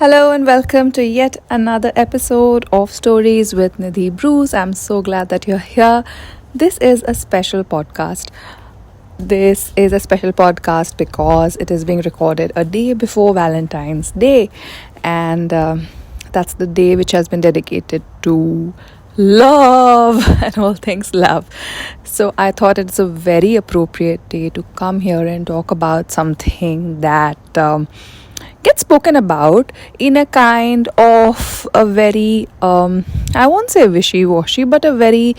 Hello and welcome to yet another episode of Stories with Nidhi Bruce. I'm so glad that you're here. This is a special podcast. This is a special podcast because it is being recorded a day before Valentine's Day, and that's the day which has been dedicated to love and all things love. So I thought it's a very appropriate day to come here and talk about something that gets spoken about in a kind of a very I won't say wishy-washy, but a very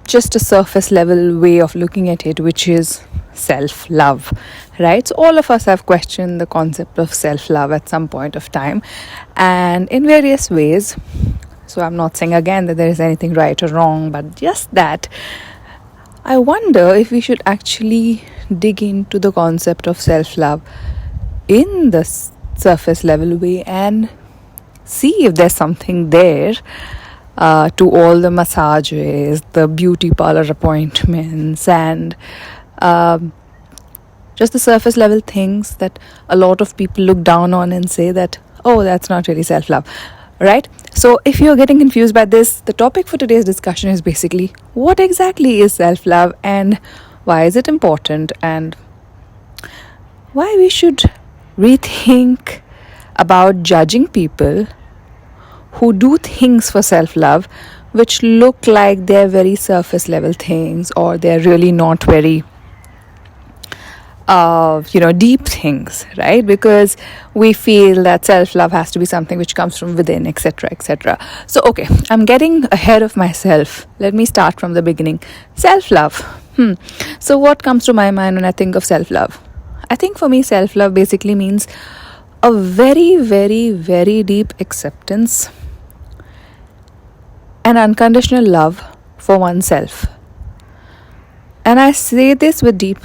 just a surface level way of looking at it, which is self-love, right? So all of us have questioned the concept of self-love at some point of time, and in various ways. So I'm not saying again that there is anything right or wrong, but just that I wonder if we should actually dig into the concept of self-love in the surface level way and see if there's something there to all the massages, the beauty parlor appointments, and just the surface level things that a lot of people look down on and say that, oh, that's not really self-love, right? So if you're getting confused by this, the topic for today's discussion is basically what exactly is self-love and why is it important, and why we should rethink about judging people who do things for self-love which look like they're very surface level things, or they're really not very deep things, right? Because we feel that self-love has to be something which comes from within, etc., etc. So okay, I'm getting ahead of myself. Let me start from the beginning. Self-love. So what comes to my mind when I think of self-love? I think for me, self-love basically means a very, very, very deep acceptance and unconditional love for oneself. And I say this with deep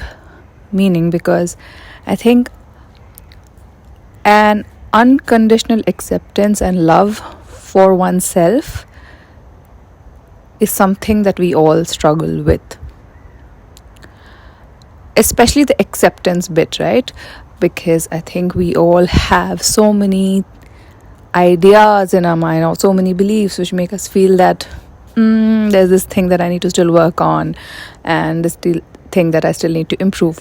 meaning because I think an unconditional acceptance and love for oneself is something that we all struggle with. Especially the acceptance bit, right? Because I think we all have so many ideas in our mind, or so many beliefs which make us feel that there's this thing that I need to still work on, and this thing that I still need to improve.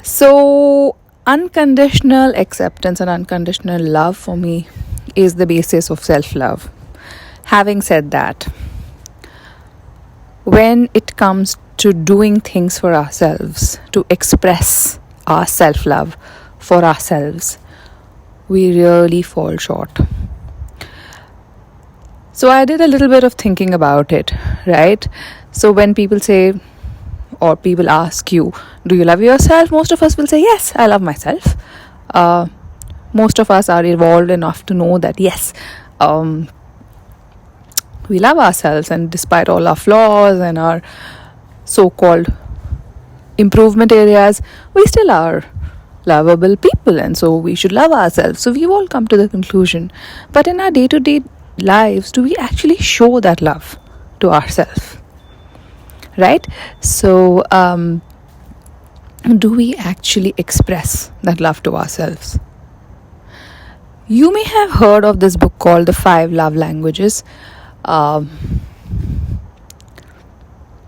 So unconditional acceptance and unconditional love for me is the basis of self-love. Having said that, when it comes to doing things for ourselves, to express our self-love for ourselves, we really fall short. So I did a little bit of thinking about it, right? So when people say, or people ask you, do you love yourself? Most of us will say, yes, I love myself. Most of us are evolved enough to know that, yes, we love ourselves, and despite all our flaws and our so-called improvement areas, we still are lovable people, and so we should love ourselves. So we've all come to the conclusion. But in our day-to-day lives, do we actually show that love to ourselves? Right? So do we actually express that love to ourselves? You may have heard of this book called The 5 Love Languages.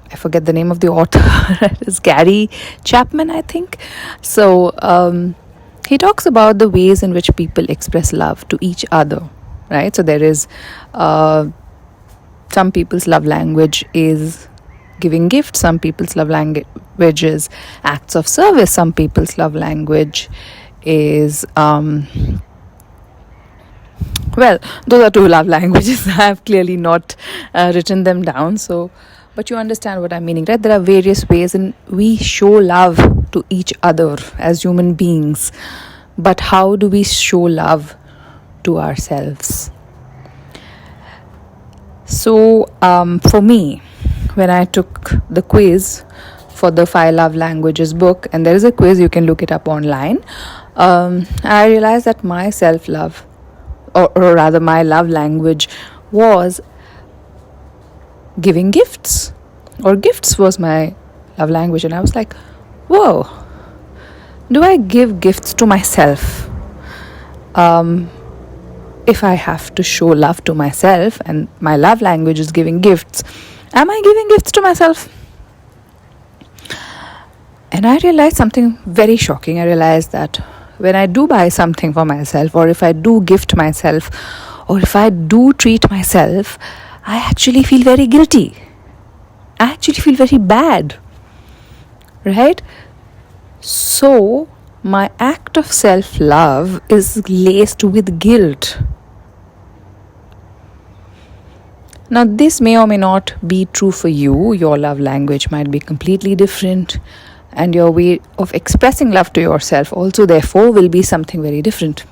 I forget the name of the author. It's Gary Chapman, I think. So he talks about the ways in which people express love to each other, right? So there is some people's love language is giving gifts. Some people's love language is acts of service. Some people's love language is those are 2 love languages. I have clearly not written them down. But you understand what I'm meaning, right? There are various ways in we show love to each other as human beings. But how do we show love to ourselves? So for me, when I took the quiz for the 5 Love Languages book, and there is a quiz, you can look it up online, I realized that my self-love, or rather my love language, was giving gifts, or gifts was my love language. And I was like, whoa, Do I give gifts to myself? If I have to show love to myself and my love language is giving gifts, am I giving gifts to myself? And I realized something very shocking. I realized that when I do buy something for myself, or if I do gift myself, or if I do treat myself, I actually feel very guilty. I actually feel very bad. Right? So, my act of self love is laced with guilt. Now, this may or may not be true for you. Your love language might be completely different, and your way of expressing love to yourself also, therefore, will be something very different.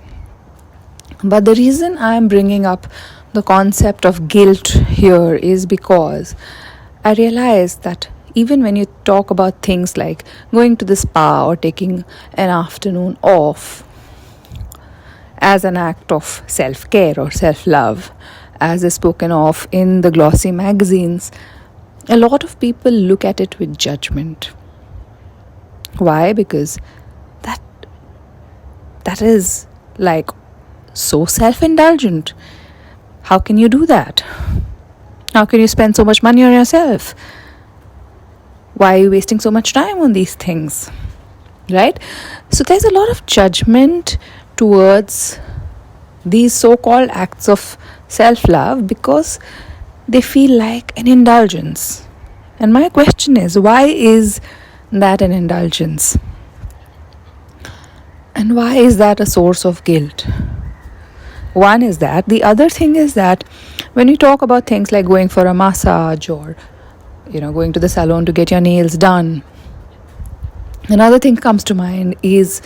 But the reason I am bringing up the concept of guilt here is because I realize that even when you talk about things like going to the spa or taking an afternoon off as an act of self-care or self-love, as is spoken of in the glossy magazines, a lot of people look at it with judgment. Why? Because that is like so self-indulgent. How can you do that? How can you spend so much money on yourself? Why are you wasting so much time on these things? Right? So there's a lot of judgment towards these so-called acts of self-love because they feel like an indulgence. And my question is, why is that an indulgence? And why is that a source of guilt? One is that. The other thing is that when we talk about things like going for a massage or going to the salon to get your nails done, another thing comes to mind is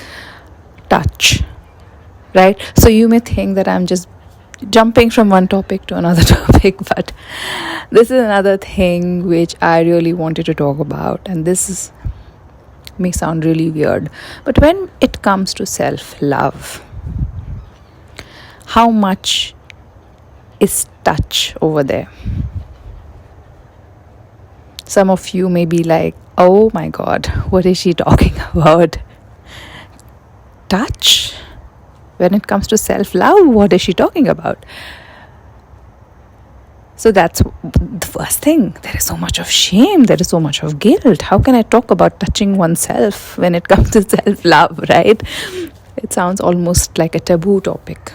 touch. Right? So you may think that I'm just jumping from one topic to another topic, but this is another thing which I really wanted to talk about, and may sound really weird, but when it comes to self-love, how much is touch over there? Some of you may be like, oh my god, what is she talking about? Touch? When it comes to self-love, what is she talking about? So that's the first thing. There is so much of shame. There is so much of guilt. How can I talk about touching oneself when it comes to self-love, right? It sounds almost like a taboo topic.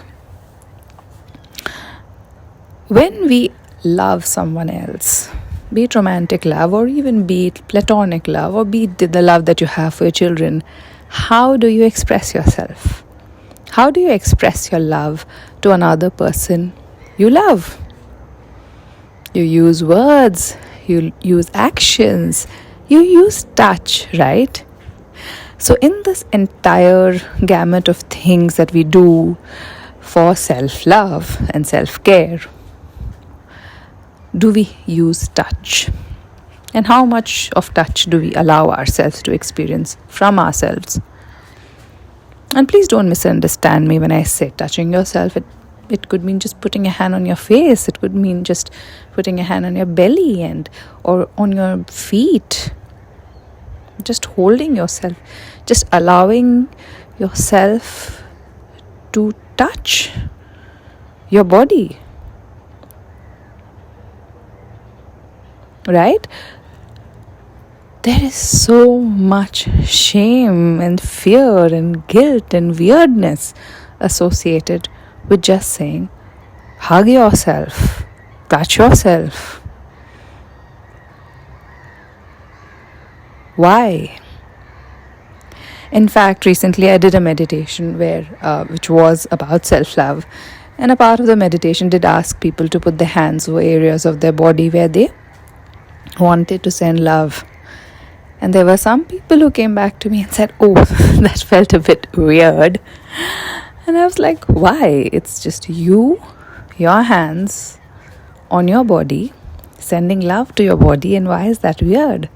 When we love someone else, be it romantic love or even be it platonic love or be it the love that you have for your children, how do you express yourself? How do you express your love to another person you love? You use words, you use actions, you use touch, right? So in this entire gamut of things that we do for self-love and self-care, do we use touch? And how much of touch do we allow ourselves to experience from ourselves? And please don't misunderstand me when I say touching yourself. It could mean just putting a hand on your face. It could mean just putting a hand on your belly or on your feet. Just holding yourself. Just allowing yourself to touch your body. Right? There is so much shame and fear and guilt and weirdness associated with just saying, hug yourself, touch yourself. Why? In fact, recently I did a meditation which was about self-love, and a part of the meditation did ask people to put their hands over areas of their body where they wanted to send love. And there were some people who came back to me and said, oh, that felt a bit weird. And I was like, why? It's just your hands on your body, sending love to your body, and why is that weird?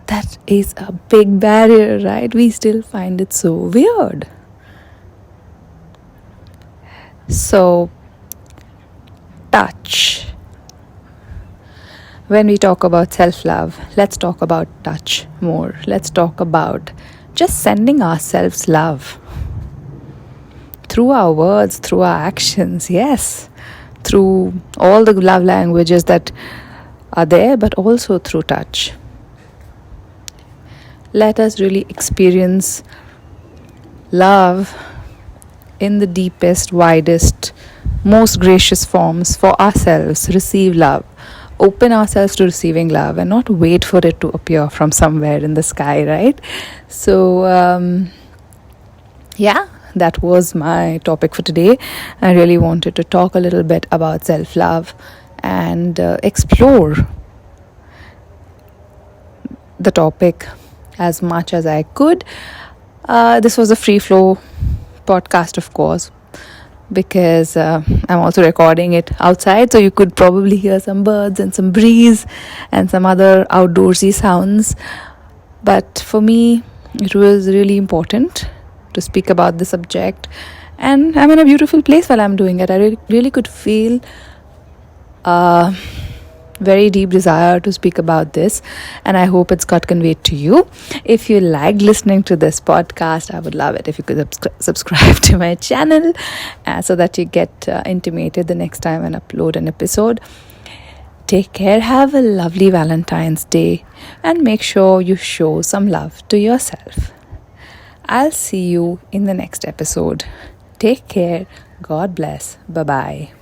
That is a big barrier, right? We still find it so weird. So, touch. when we talk about self love, let's talk about touch more. Let's talk about just sending ourselves love through our words, through our actions, yes, through all the love languages that are there, but also through touch. Let us really experience love in the deepest, widest, most gracious forms for ourselves. Receive love. Open ourselves to receiving love and not wait for it to appear from somewhere in the sky, right? So, that was my topic for today. I really wanted to talk a little bit about self-love and explore the topic as much as I could. This was a free flow podcast, of course, because I'm also recording it outside, so you could probably hear some birds and some breeze and some other outdoorsy sounds. But for me, it was really important to speak about the subject, and I'm in a beautiful place while I'm doing it. I really could feel a very deep desire to speak about this, and I hope it's got conveyed to you. If you liked listening to this podcast, I would love it if you could subscribe to my channel so that you get intimated the next time I upload an episode. Take care, have a lovely Valentine's Day, and make sure you show some love to yourself. I'll see you in the next episode. Take care. God bless. Bye-bye.